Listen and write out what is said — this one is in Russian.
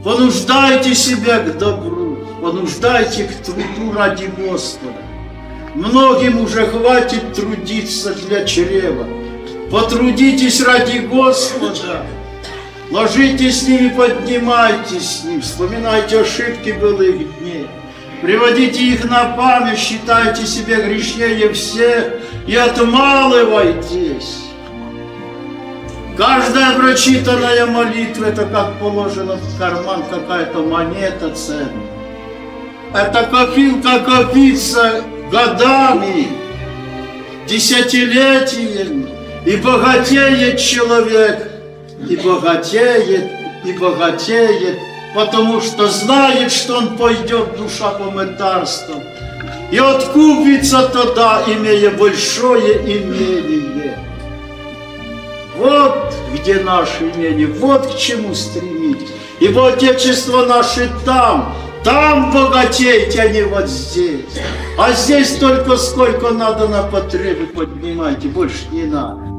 Понуждайте себя к добру, понуждайте к труду ради Господа. Многим уже хватит трудиться для чрева. Потрудитесь ради Господа. Ложитесь с ним и поднимайтесь с ним. Вспоминайте ошибки былых дней. Приводите их на память, считайте себя грешнее всех и отмалывайтесь. Каждая прочитанная молитва — это как положено в карман какая-то монета ценная. Это копилка копится годами, десятилетиями, и богатеет человек, и богатеет, и богатеет, потому что знает, что он пойдет душа по мытарствам, и откупится тогда, имея большое имение. Вот где наше имение, вот к чему стремить. Ибо Отечество наше там богатейте, а не вот здесь. А здесь только сколько надо на потребы поднимайте, больше не надо.